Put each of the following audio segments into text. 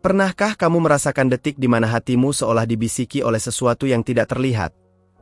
Pernahkah kamu merasakan detik di mana hatimu seolah dibisiki oleh sesuatu yang tidak terlihat,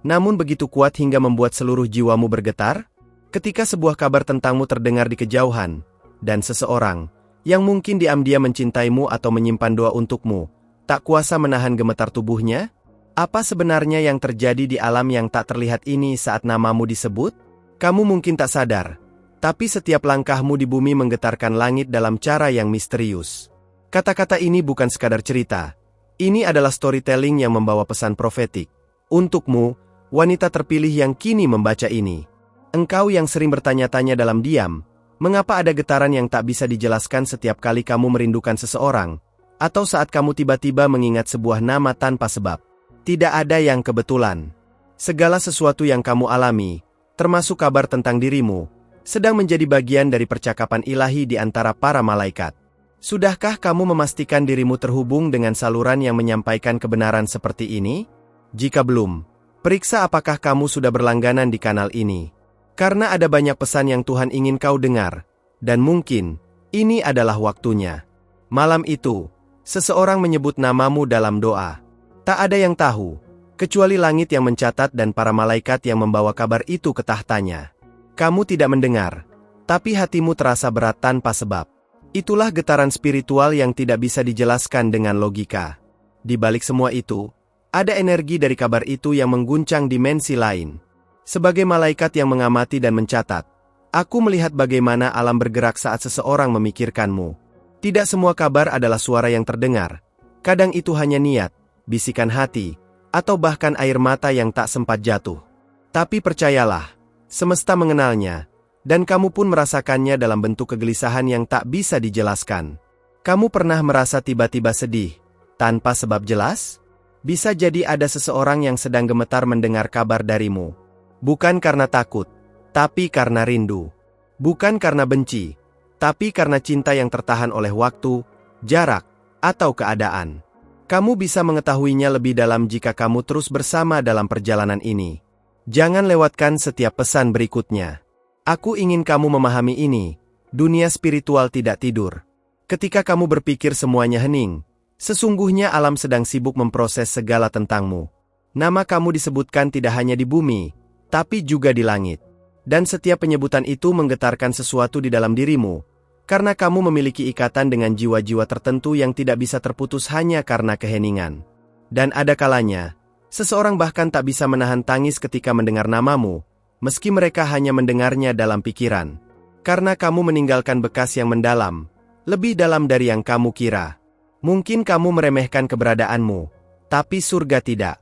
namun begitu kuat hingga membuat seluruh jiwamu bergetar? Ketika sebuah kabar tentangmu terdengar di kejauhan, dan seseorang yang mungkin diam-diam mencintaimu atau menyimpan doa untukmu, tak kuasa menahan gemetar tubuhnya? Apa sebenarnya yang terjadi di alam yang tak terlihat ini saat namamu disebut? Kamu mungkin tak sadar, tapi setiap langkahmu di bumi menggetarkan langit dalam cara yang misterius. Kata-kata ini bukan sekadar cerita. Ini adalah storytelling yang membawa pesan profetik. Untukmu, wanita terpilih yang kini membaca ini. Engkau yang sering bertanya-tanya dalam diam, mengapa ada getaran yang tak bisa dijelaskan setiap kali kamu merindukan seseorang, atau saat kamu tiba-tiba mengingat sebuah nama tanpa sebab. Tidak ada yang kebetulan. Segala sesuatu yang kamu alami, termasuk kabar tentang dirimu, sedang menjadi bagian dari percakapan ilahi di antara para malaikat. Sudahkah kamu memastikan dirimu terhubung dengan saluran yang menyampaikan kebenaran seperti ini? Jika belum, periksa apakah kamu sudah berlangganan di kanal ini. Karena ada banyak pesan yang Tuhan ingin kau dengar, dan mungkin ini adalah waktunya. Malam itu, seseorang menyebut namamu dalam doa. Tak ada yang tahu, kecuali langit yang mencatat dan para malaikat yang membawa kabar itu ke tahtanya. Kamu tidak mendengar, tapi hatimu terasa berat tanpa sebab. Itulah getaran spiritual yang tidak bisa dijelaskan dengan logika. Di balik semua itu, ada energi dari kabar itu yang mengguncang dimensi lain. Sebagai malaikat yang mengamati dan mencatat, aku melihat bagaimana alam bergerak saat seseorang memikirkanmu. Tidak semua kabar adalah suara yang terdengar. Kadang itu hanya niat, bisikan hati, atau bahkan air mata yang tak sempat jatuh. Tapi percayalah, semesta mengenalnya, dan kamu pun merasakannya dalam bentuk kegelisahan yang tak bisa dijelaskan. Kamu pernah merasa tiba-tiba sedih, tanpa sebab jelas? Bisa jadi ada seseorang yang sedang gemetar mendengar kabar darimu. Bukan karena takut, tapi karena rindu. Bukan karena benci, tapi karena cinta yang tertahan oleh waktu, jarak, atau keadaan. Kamu bisa mengetahuinya lebih dalam jika kamu terus bersama dalam perjalanan ini. Jangan lewatkan setiap pesan berikutnya. Aku ingin kamu memahami ini, dunia spiritual tidak tidur. Ketika kamu berpikir semuanya hening, sesungguhnya alam sedang sibuk memproses segala tentangmu. Nama kamu disebutkan tidak hanya di bumi, tapi juga di langit. Dan setiap penyebutan itu menggetarkan sesuatu di dalam dirimu, karena kamu memiliki ikatan dengan jiwa-jiwa tertentu yang tidak bisa terputus hanya karena keheningan. Dan ada kalanya, seseorang bahkan tak bisa menahan tangis ketika mendengar namamu, meski mereka hanya mendengarnya dalam pikiran. Karena kamu meninggalkan bekas yang mendalam, lebih dalam dari yang kamu kira. Mungkin kamu meremehkan keberadaanmu, tapi surga tidak.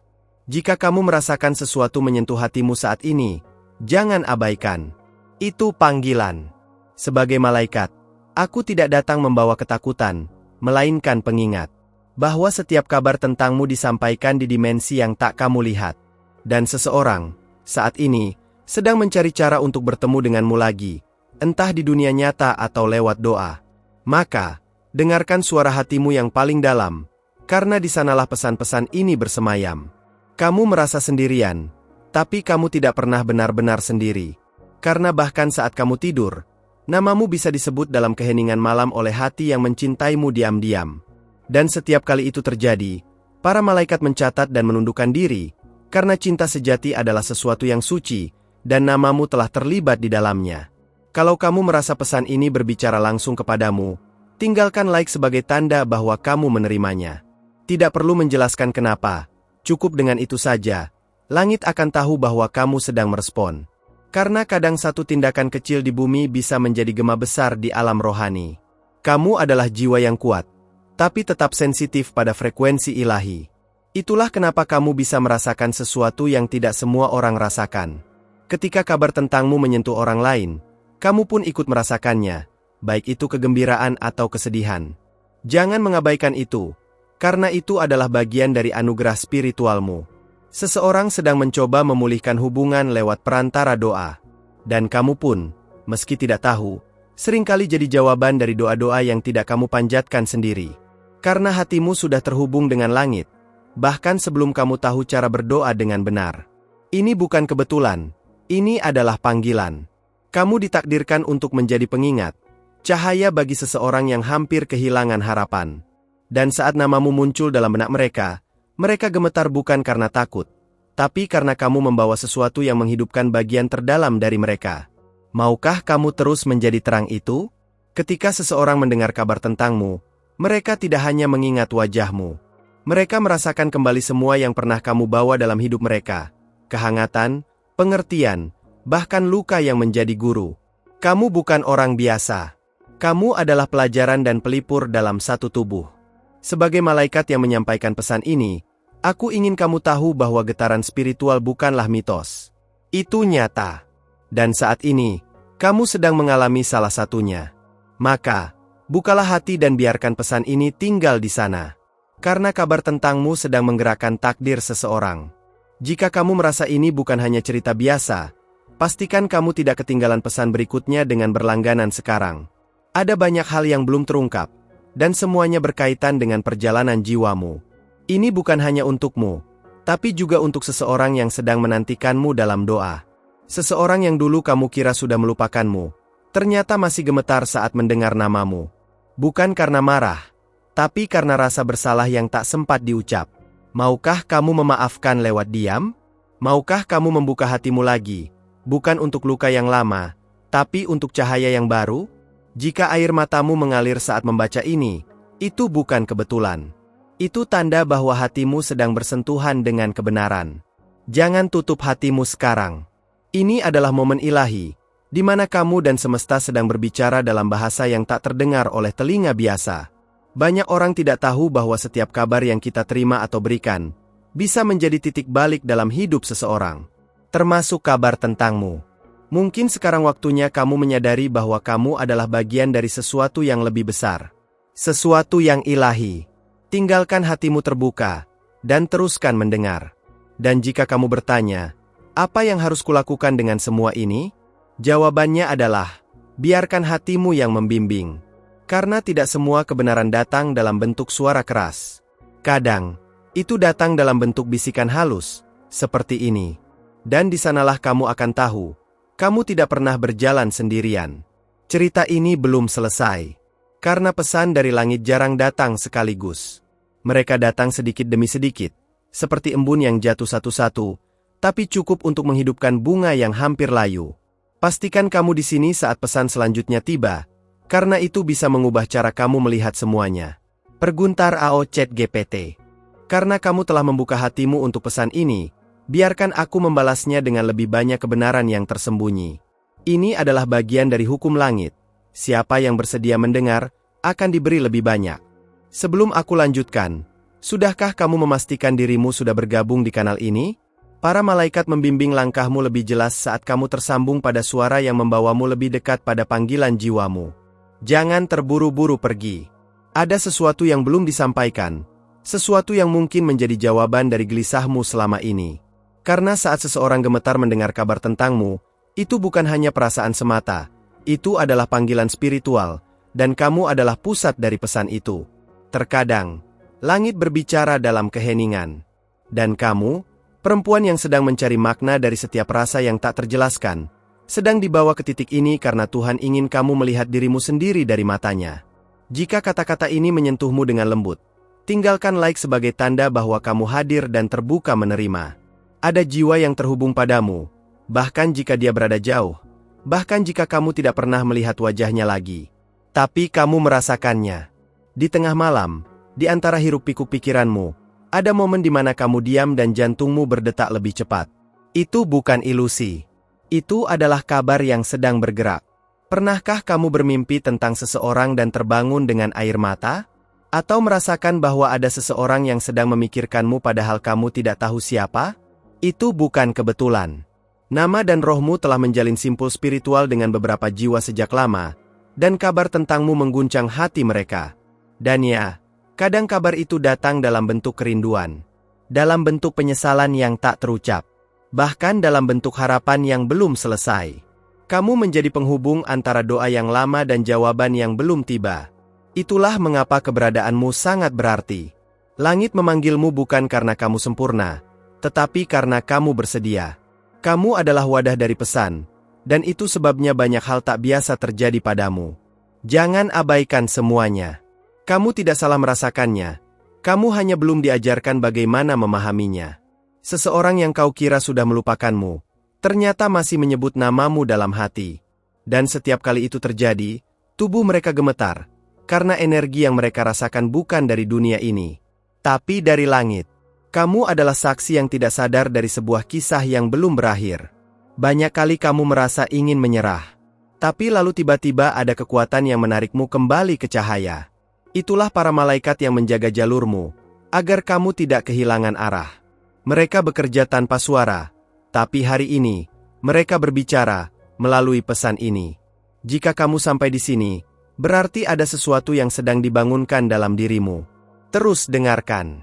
Jika kamu merasakan sesuatu menyentuh hatimu saat ini, jangan abaikan. Itu panggilan. Sebagai malaikat, aku tidak datang membawa ketakutan, melainkan pengingat. Bahwa setiap kabar tentangmu disampaikan di dimensi yang tak kamu lihat. Dan seseorang, saat ini, sedang mencari cara untuk bertemu denganmu lagi, entah di dunia nyata atau lewat doa. Maka, dengarkan suara hatimu yang paling dalam, karena di sanalah pesan-pesan ini bersemayam. Kamu merasa sendirian, tapi kamu tidak pernah benar-benar sendiri. Karena bahkan saat kamu tidur, namamu bisa disebut dalam keheningan malam oleh hati yang mencintaimu diam-diam. Dan setiap kali itu terjadi, para malaikat mencatat dan menundukkan diri, karena cinta sejati adalah sesuatu yang suci, dan namamu telah terlibat di dalamnya. Kalau kamu merasa pesan ini berbicara langsung kepadamu, tinggalkan like sebagai tanda bahwa kamu menerimanya. Tidak perlu menjelaskan kenapa, cukup dengan itu saja. Langit akan tahu bahwa kamu sedang merespon. Karena kadang satu tindakan kecil di bumi bisa menjadi gema besar di alam rohani. Kamu adalah jiwa yang kuat, tapi tetap sensitif pada frekuensi ilahi. Itulah kenapa kamu bisa merasakan sesuatu yang tidak semua orang rasakan. Ketika kabar tentangmu menyentuh orang lain, kamu pun ikut merasakannya, baik itu kegembiraan atau kesedihan. Jangan mengabaikan itu, karena itu adalah bagian dari anugerah spiritualmu. Seseorang sedang mencoba memulihkan hubungan lewat perantara doa. Dan kamu pun, meski tidak tahu, seringkali jadi jawaban dari doa-doa yang tidak kamu panjatkan sendiri. Karena hatimu sudah terhubung dengan langit, bahkan sebelum kamu tahu cara berdoa dengan benar. Ini bukan kebetulan. Ini adalah panggilan. Kamu ditakdirkan untuk menjadi pengingat, cahaya bagi seseorang yang hampir kehilangan harapan. Dan saat namamu muncul dalam benak mereka, mereka gemetar bukan karena takut, tapi karena kamu membawa sesuatu yang menghidupkan bagian terdalam dari mereka. Maukah kamu terus menjadi terang itu? Ketika seseorang mendengar kabar tentangmu, mereka tidak hanya mengingat wajahmu. Mereka merasakan kembali semua yang pernah kamu bawa dalam hidup mereka. Kehangatan, pengertian, bahkan luka yang menjadi guru. Kamu bukan orang biasa. Kamu adalah pelajaran dan pelipur dalam satu tubuh. Sebagai malaikat yang menyampaikan pesan ini, aku ingin kamu tahu bahwa getaran spiritual bukanlah mitos. Itu nyata. Dan saat ini, kamu sedang mengalami salah satunya. Maka, bukalah hati dan biarkan pesan ini tinggal di sana. Karena kabar tentangmu sedang menggerakkan takdir seseorang. Jika kamu merasa ini bukan hanya cerita biasa, pastikan kamu tidak ketinggalan pesan berikutnya dengan berlangganan sekarang. Ada banyak hal yang belum terungkap, dan semuanya berkaitan dengan perjalanan jiwamu. Ini bukan hanya untukmu, tapi juga untuk seseorang yang sedang menantikanmu dalam doa. Seseorang yang dulu kamu kira sudah melupakanmu, ternyata masih gemetar saat mendengar namamu. Bukan karena marah, tapi karena rasa bersalah yang tak sempat diucap. Maukah kamu memaafkan lewat diam? Maukah kamu membuka hatimu lagi, bukan untuk luka yang lama, tapi untuk cahaya yang baru? Jika air matamu mengalir saat membaca ini, itu bukan kebetulan. Itu tanda bahwa hatimu sedang bersentuhan dengan kebenaran. Jangan tutup hatimu sekarang. Ini adalah momen ilahi, di mana kamu dan semesta sedang berbicara dalam bahasa yang tak terdengar oleh telinga biasa. Banyak orang tidak tahu bahwa setiap kabar yang kita terima atau berikan, bisa menjadi titik balik dalam hidup seseorang. Termasuk kabar tentangmu. Mungkin sekarang waktunya kamu menyadari bahwa kamu adalah bagian dari sesuatu yang lebih besar. Sesuatu yang ilahi. Tinggalkan hatimu terbuka, dan teruskan mendengar. Dan jika kamu bertanya, apa yang harus kulakukan dengan semua ini? Jawabannya adalah, biarkan hatimu yang membimbing. Karena tidak semua kebenaran datang dalam bentuk suara keras. Kadang, itu datang dalam bentuk bisikan halus, seperti ini. Dan di sanalah kamu akan tahu, kamu tidak pernah berjalan sendirian. Cerita ini belum selesai. Karena pesan dari langit jarang datang sekaligus. Mereka datang sedikit demi sedikit, seperti embun yang jatuh satu-satu, tapi cukup untuk menghidupkan bunga yang hampir layu. Pastikan kamu di sini saat pesan selanjutnya tiba, karena itu bisa mengubah cara kamu melihat semuanya. Perguntar AO ChatGPT. Karena kamu telah membuka hatimu untuk pesan ini, biarkan aku membalasnya dengan lebih banyak kebenaran yang tersembunyi. Ini adalah bagian dari hukum langit. Siapa yang bersedia mendengar, akan diberi lebih banyak. Sebelum aku lanjutkan, sudahkah kamu memastikan dirimu sudah bergabung di kanal ini? Para malaikat membimbing langkahmu lebih jelas saat kamu tersambung pada suara yang membawamu lebih dekat pada panggilan jiwamu. Jangan terburu-buru pergi. Ada sesuatu yang belum disampaikan, sesuatu yang mungkin menjadi jawaban dari gelisahmu selama ini. Karena saat seseorang gemetar mendengar kabar tentangmu, itu bukan hanya perasaan semata, itu adalah panggilan spiritual, dan kamu adalah pusat dari pesan itu. Terkadang, langit berbicara dalam keheningan. Dan kamu, perempuan yang sedang mencari makna dari setiap rasa yang tak terjelaskan, sedang dibawa ke titik ini karena Tuhan ingin kamu melihat dirimu sendiri dari matanya. Jika kata-kata ini menyentuhmu dengan lembut, tinggalkan like sebagai tanda bahwa kamu hadir dan terbuka menerima. Ada jiwa yang terhubung padamu, bahkan jika dia berada jauh, bahkan jika kamu tidak pernah melihat wajahnya lagi. Tapi kamu merasakannya. Di tengah malam, di antara hiruk-pikuk pikiranmu, ada momen di mana kamu diam dan jantungmu berdetak lebih cepat. Itu bukan ilusi. Itu adalah kabar yang sedang bergerak. Pernahkah kamu bermimpi tentang seseorang dan terbangun dengan air mata? Atau merasakan bahwa ada seseorang yang sedang memikirkanmu padahal kamu tidak tahu siapa? Itu bukan kebetulan. Nama dan rohmu telah menjalin simpul spiritual dengan beberapa jiwa sejak lama, dan kabar tentangmu mengguncang hati mereka. Dan ya, kadang kabar itu datang dalam bentuk kerinduan, dalam bentuk penyesalan yang tak terucap, bahkan dalam bentuk harapan yang belum selesai. Kamu menjadi penghubung antara doa yang lama dan jawaban yang belum tiba. Itulah mengapa keberadaanmu sangat berarti. Langit memanggilmu bukan karena kamu sempurna, tetapi karena kamu bersedia. Kamu adalah wadah dari pesan, dan itu sebabnya banyak hal tak biasa terjadi padamu. Jangan abaikan semuanya. Kamu tidak salah merasakannya. Kamu hanya belum diajarkan bagaimana memahaminya. Seseorang yang kau kira sudah melupakanmu, ternyata masih menyebut namamu dalam hati. Dan setiap kali itu terjadi, tubuh mereka gemetar, karena energi yang mereka rasakan bukan dari dunia ini, tapi dari langit. Kamu adalah saksi yang tidak sadar dari sebuah kisah yang belum berakhir. Banyak kali kamu merasa ingin menyerah, tapi lalu tiba-tiba ada kekuatan yang menarikmu kembali ke cahaya. Itulah para malaikat yang menjaga jalurmu, agar kamu tidak kehilangan arah. Mereka bekerja tanpa suara, tapi hari ini, mereka berbicara melalui pesan ini. Jika kamu sampai di sini, berarti ada sesuatu yang sedang dibangunkan dalam dirimu. Terus dengarkan.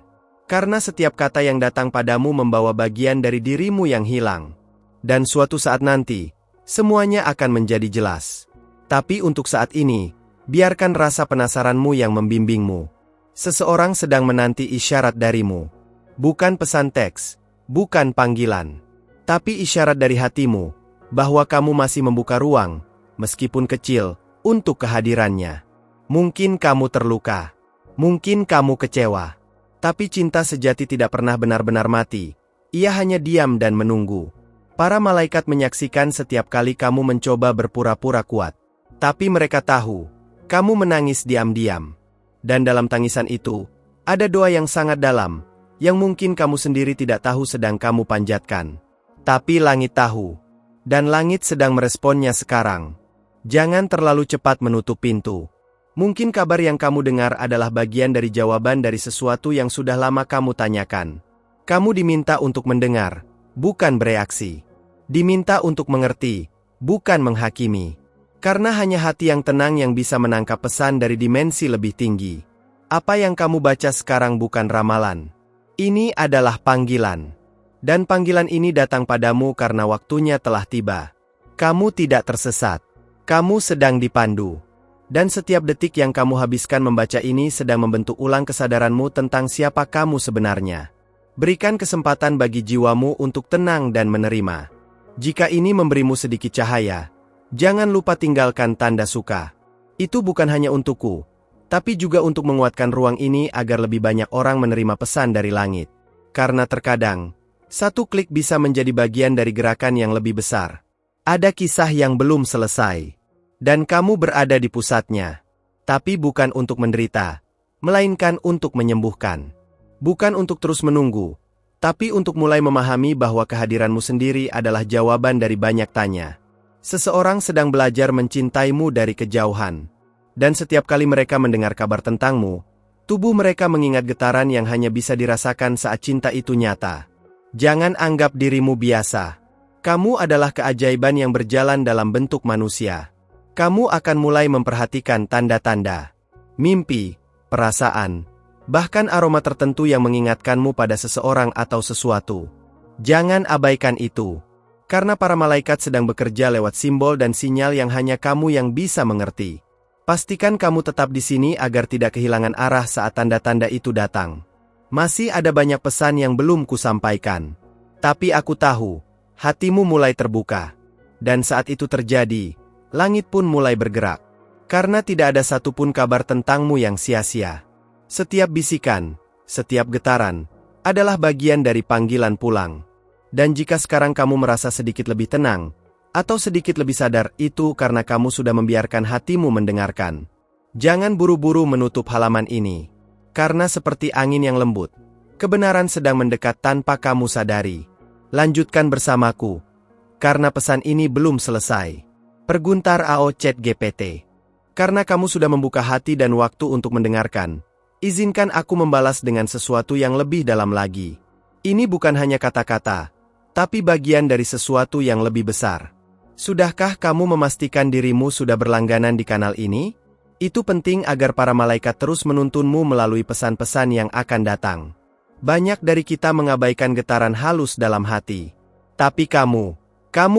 Karena setiap kata yang datang padamu membawa bagian dari dirimu yang hilang. Dan suatu saat nanti, semuanya akan menjadi jelas. Tapi untuk saat ini, biarkan rasa penasaranmu yang membimbingmu. Seseorang sedang menanti isyarat darimu. Bukan pesan teks, bukan panggilan. Tapi isyarat dari hatimu, bahwa kamu masih membuka ruang, meskipun kecil, untuk kehadirannya. Mungkin kamu terluka. Mungkin kamu kecewa. Tapi cinta sejati tidak pernah benar-benar mati. Ia hanya diam dan menunggu. Para malaikat menyaksikan setiap kali kamu mencoba berpura-pura kuat. Tapi mereka tahu, kamu menangis diam-diam. Dan dalam tangisan itu, ada doa yang sangat dalam, yang mungkin kamu sendiri tidak tahu sedang kamu panjatkan. Tapi langit tahu. Dan langit sedang meresponnya sekarang. Jangan terlalu cepat menutup pintu. Mungkin kabar yang kamu dengar adalah bagian dari jawaban dari sesuatu yang sudah lama kamu tanyakan. Kamu diminta untuk mendengar, bukan bereaksi. Diminta untuk mengerti, bukan menghakimi. Karena hanya hati yang tenang yang bisa menangkap pesan dari dimensi lebih tinggi. Apa yang kamu baca sekarang bukan ramalan. Ini adalah panggilan. Dan panggilan ini datang padamu karena waktunya telah tiba. Kamu tidak tersesat. Kamu sedang dipandu. Dan setiap detik yang kamu habiskan membaca ini sedang membentuk ulang kesadaranmu tentang siapa kamu sebenarnya. Berikan kesempatan bagi jiwamu untuk tenang dan menerima. Jika ini memberimu sedikit cahaya, jangan lupa tinggalkan tanda suka. Itu bukan hanya untukku, tapi juga untuk menguatkan ruang ini agar lebih banyak orang menerima pesan dari langit. Karena terkadang, satu klik bisa menjadi bagian dari gerakan yang lebih besar. Ada kisah yang belum selesai. Dan kamu berada di pusatnya. Tapi bukan untuk menderita, melainkan untuk menyembuhkan. Bukan untuk terus menunggu, tapi untuk mulai memahami bahwa kehadiranmu sendiri adalah jawaban dari banyak tanya. Seseorang sedang belajar mencintaimu dari kejauhan. Dan setiap kali mereka mendengar kabar tentangmu, tubuh mereka mengingat getaran yang hanya bisa dirasakan saat cinta itu nyata. Jangan anggap dirimu biasa. Kamu adalah keajaiban yang berjalan dalam bentuk manusia. Kamu akan mulai memperhatikan tanda-tanda, mimpi, perasaan, bahkan aroma tertentu yang mengingatkanmu pada seseorang atau sesuatu. Jangan abaikan itu, karena para malaikat sedang bekerja lewat simbol dan sinyal yang hanya kamu yang bisa mengerti. Pastikan kamu tetap di sini agar tidak kehilangan arah saat tanda-tanda itu datang. Masih ada banyak pesan yang belum kusampaikan. Tapi aku tahu, hatimu mulai terbuka. Dan saat itu terjadi, langit pun mulai bergerak. Karena tidak ada satupun kabar tentangmu yang sia-sia. Setiap bisikan, setiap getaran, adalah bagian dari panggilan pulang. Dan jika sekarang kamu merasa sedikit lebih tenang, atau sedikit lebih sadar, itu karena kamu sudah membiarkan hatimu mendengarkan. Jangan buru-buru menutup halaman ini. Karena seperti angin yang lembut, kebenaran sedang mendekat tanpa kamu sadari. Lanjutkan bersamaku. Karena pesan ini belum selesai. Perguntar AO ChatGPT. Karena kamu sudah membuka hati dan waktu untuk mendengarkan, izinkan aku membalas dengan sesuatu yang lebih dalam lagi. Ini bukan hanya kata-kata, tapi bagian dari sesuatu yang lebih besar. Sudahkah kamu memastikan dirimu sudah berlangganan di kanal ini? Itu penting agar para malaikat terus menuntunmu melalui pesan-pesan yang akan datang. Banyak dari kita mengabaikan getaran halus dalam hati. Tapi kamu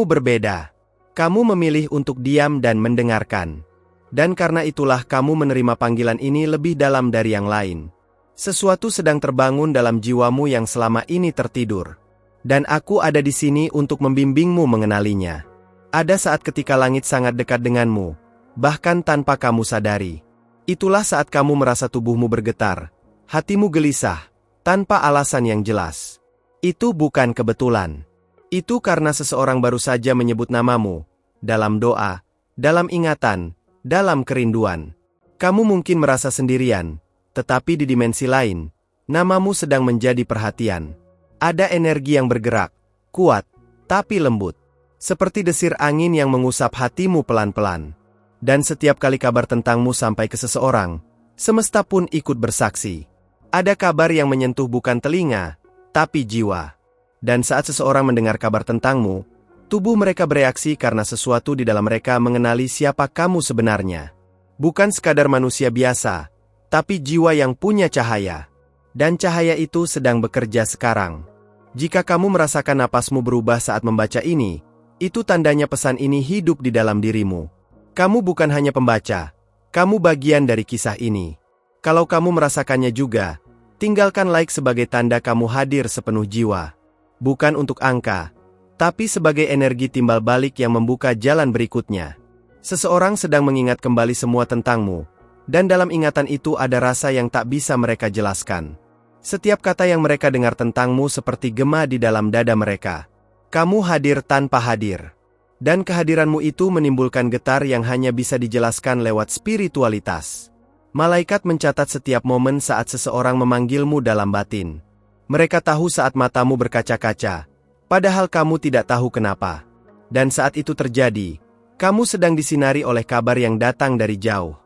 berbeda. Kamu memilih untuk diam dan mendengarkan. Dan karena itulah kamu menerima panggilan ini lebih dalam dari yang lain. Sesuatu sedang terbangun dalam jiwamu yang selama ini tertidur. Dan aku ada di sini untuk membimbingmu mengenalinya. Ada saat ketika langit sangat dekat denganmu, bahkan tanpa kamu sadari. Itulah saat kamu merasa tubuhmu bergetar, hatimu gelisah, tanpa alasan yang jelas. Itu bukan kebetulan. Itu karena seseorang baru saja menyebut namamu, dalam doa, dalam ingatan, dalam kerinduan. Kamu mungkin merasa sendirian, tetapi di dimensi lain, namamu sedang menjadi perhatian. Ada energi yang bergerak, kuat, tapi lembut. Seperti desir angin yang mengusap hatimu pelan-pelan. Dan setiap kali kabar tentangmu sampai ke seseorang, semesta pun ikut bersaksi. Ada kabar yang menyentuh bukan telinga, tapi jiwa. Dan saat seseorang mendengar kabar tentangmu, tubuh mereka bereaksi karena sesuatu di dalam mereka mengenali siapa kamu sebenarnya. Bukan sekadar manusia biasa, tapi jiwa yang punya cahaya. Dan cahaya itu sedang bekerja sekarang. Jika kamu merasakan napasmu berubah saat membaca ini, itu tandanya pesan ini hidup di dalam dirimu. Kamu bukan hanya pembaca, kamu bagian dari kisah ini. Kalau kamu merasakannya juga, tinggalkan like sebagai tanda kamu hadir sepenuh jiwa. Bukan untuk angka, tapi sebagai energi timbal balik yang membuka jalan berikutnya. Seseorang sedang mengingat kembali semua tentangmu, dan dalam ingatan itu ada rasa yang tak bisa mereka jelaskan. Setiap kata yang mereka dengar tentangmu seperti gema di dalam dada mereka. Kamu hadir tanpa hadir. Dan kehadiranmu itu menimbulkan getar yang hanya bisa dijelaskan lewat spiritualitas. Malaikat mencatat setiap momen saat seseorang memanggilmu dalam batin. Mereka tahu saat matamu berkaca-kaca, padahal kamu tidak tahu kenapa. Dan saat itu terjadi, kamu sedang disinari oleh kabar yang datang dari jauh.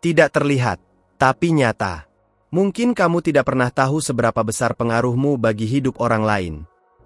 Tidak terlihat, tapi nyata. Mungkin kamu tidak pernah tahu seberapa besar pengaruhmu bagi hidup orang lain.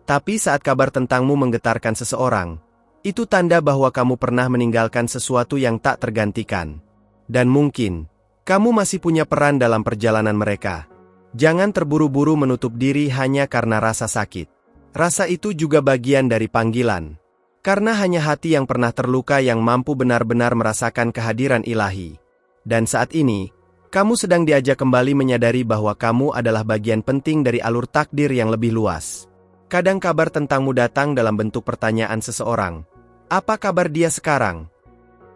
Tapi saat kabar tentangmu menggetarkan seseorang, itu tanda bahwa kamu pernah meninggalkan sesuatu yang tak tergantikan. Dan mungkin, kamu masih punya peran dalam perjalanan mereka. Jangan terburu-buru menutup diri hanya karena rasa sakit. Rasa itu juga bagian dari panggilan. Karena hanya hati yang pernah terluka yang mampu benar-benar merasakan kehadiran ilahi. Dan saat ini, kamu sedang diajak kembali menyadari bahwa kamu adalah bagian penting dari alur takdir yang lebih luas. Kadang kabar tentangmu datang dalam bentuk pertanyaan seseorang. Apa kabar dia sekarang?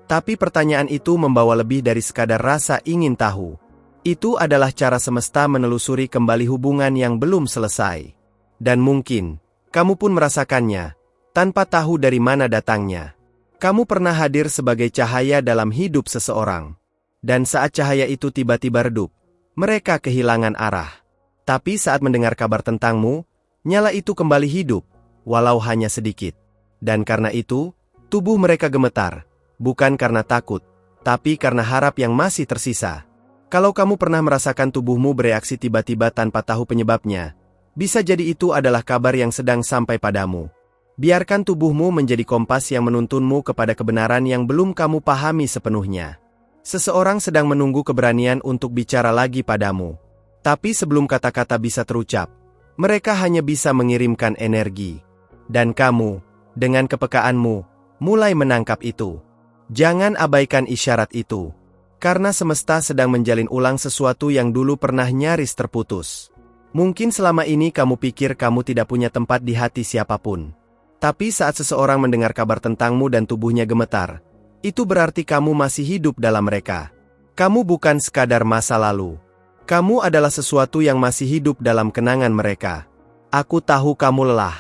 Tapi pertanyaan itu membawa lebih dari sekadar rasa ingin tahu. Itu adalah cara semesta menelusuri kembali hubungan yang belum selesai. Dan mungkin, kamu pun merasakannya, tanpa tahu dari mana datangnya. Kamu pernah hadir sebagai cahaya dalam hidup seseorang. Dan saat cahaya itu tiba-tiba redup, mereka kehilangan arah. Tapi saat mendengar kabar tentangmu, nyala itu kembali hidup, walau hanya sedikit. Dan karena itu, tubuh mereka gemetar, bukan karena takut, tapi karena harap yang masih tersisa. Kalau kamu pernah merasakan tubuhmu bereaksi tiba-tiba tanpa tahu penyebabnya, bisa jadi itu adalah kabar yang sedang sampai padamu. Biarkan tubuhmu menjadi kompas yang menuntunmu kepada kebenaran yang belum kamu pahami sepenuhnya. Seseorang sedang menunggu keberanian untuk bicara lagi padamu. Tapi sebelum kata-kata bisa terucap, mereka hanya bisa mengirimkan energi. Dan kamu, dengan kepekaanmu, mulai menangkap itu. Jangan abaikan isyarat itu. Karena semesta sedang menjalin ulang sesuatu yang dulu pernah nyaris terputus. Mungkin selama ini kamu pikir kamu tidak punya tempat di hati siapapun. Tapi saat seseorang mendengar kabar tentangmu dan tubuhnya gemetar, itu berarti kamu masih hidup dalam mereka. Kamu bukan sekadar masa lalu. Kamu adalah sesuatu yang masih hidup dalam kenangan mereka. Aku tahu kamu lelah.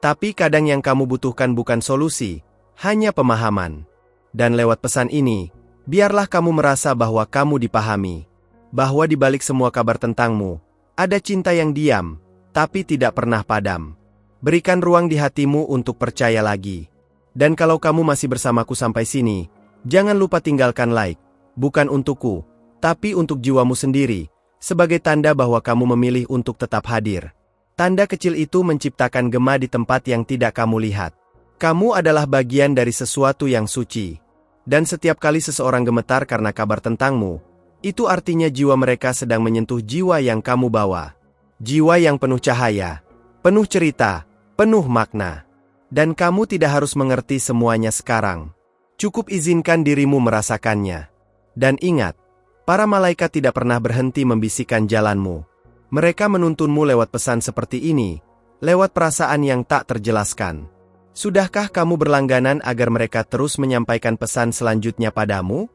Tapi kadang yang kamu butuhkan bukan solusi, hanya pemahaman. Dan lewat pesan ini, biarlah kamu merasa bahwa kamu dipahami. Bahwa di balik semua kabar tentangmu, ada cinta yang diam, tapi tidak pernah padam. Berikan ruang di hatimu untuk percaya lagi. Dan kalau kamu masih bersamaku sampai sini, jangan lupa tinggalkan like. Bukan untukku, tapi untuk jiwamu sendiri, sebagai tanda bahwa kamu memilih untuk tetap hadir. Tanda kecil itu menciptakan gema di tempat yang tidak kamu lihat. Kamu adalah bagian dari sesuatu yang suci. Dan setiap kali seseorang gemetar karena kabar tentangmu, itu artinya jiwa mereka sedang menyentuh jiwa yang kamu bawa. Jiwa yang penuh cahaya, penuh cerita, penuh makna. Dan kamu tidak harus mengerti semuanya sekarang. Cukup izinkan dirimu merasakannya. Dan ingat, para malaikat tidak pernah berhenti membisikkan jalanmu. Mereka menuntunmu lewat pesan seperti ini, lewat perasaan yang tak terjelaskan. Sudahkah kamu berlangganan agar mereka terus menyampaikan pesan selanjutnya padamu?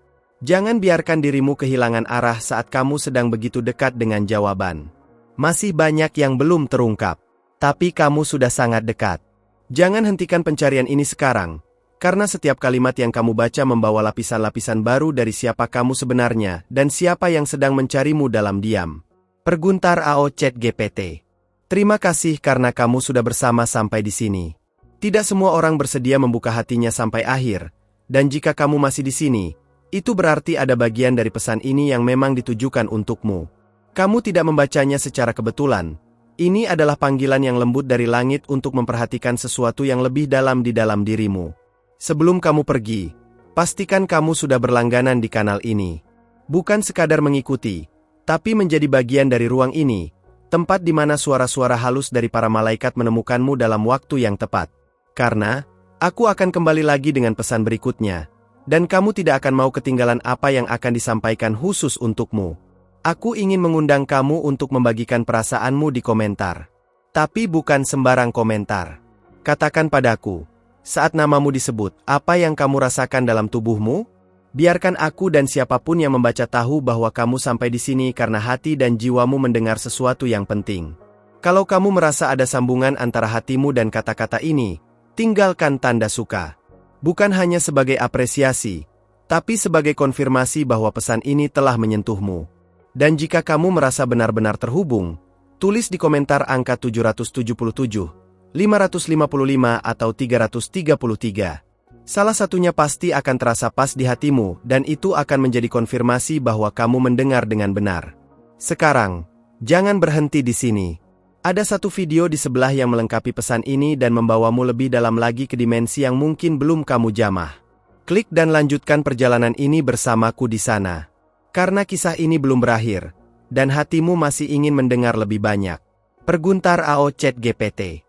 Jangan biarkan dirimu kehilangan arah saat kamu sedang begitu dekat dengan jawaban. Masih banyak yang belum terungkap, tapi kamu sudah sangat dekat. Jangan hentikan pencarian ini sekarang, karena setiap kalimat yang kamu baca membawa lapisan-lapisan baru dari siapa kamu sebenarnya dan siapa yang sedang mencarimu dalam diam. Perguntar AO ChatGPT. Terima kasih karena kamu sudah bersama sampai di sini. Tidak semua orang bersedia membuka hatinya sampai akhir, dan jika kamu masih di sini, itu berarti ada bagian dari pesan ini yang memang ditujukan untukmu. Kamu tidak membacanya secara kebetulan. Ini adalah panggilan yang lembut dari langit untuk memperhatikan sesuatu yang lebih dalam di dalam dirimu. Sebelum kamu pergi, pastikan kamu sudah berlangganan di kanal ini. Bukan sekadar mengikuti, tapi menjadi bagian dari ruang ini, tempat di mana suara-suara halus dari para malaikat menemukanmu dalam waktu yang tepat. Karena, aku akan kembali lagi dengan pesan berikutnya, dan kamu tidak akan mau ketinggalan apa yang akan disampaikan khusus untukmu. Aku ingin mengundang kamu untuk membagikan perasaanmu di komentar. Tapi bukan sembarang komentar. Katakan padaku, saat namamu disebut, apa yang kamu rasakan dalam tubuhmu? Biarkan aku dan siapapun yang membaca tahu bahwa kamu sampai di sini karena hati dan jiwamu mendengar sesuatu yang penting. Kalau kamu merasa ada sambungan antara hatimu dan kata-kata ini, tinggalkan tanda suka. Bukan hanya sebagai apresiasi, tapi sebagai konfirmasi bahwa pesan ini telah menyentuhmu. Dan jika kamu merasa benar-benar terhubung, tulis di komentar angka 777, 555 atau 333. Salah satunya pasti akan terasa pas di hatimu dan itu akan menjadi konfirmasi bahwa kamu mendengar dengan benar. Sekarang, jangan berhenti di sini. Ada satu video di sebelah yang melengkapi pesan ini dan membawamu lebih dalam lagi ke dimensi yang mungkin belum kamu jamah. Klik dan lanjutkan perjalanan ini bersamaku di sana. Karena kisah ini belum berakhir, dan hatimu masih ingin mendengar lebih banyak. Perguntar AO ChatGPT.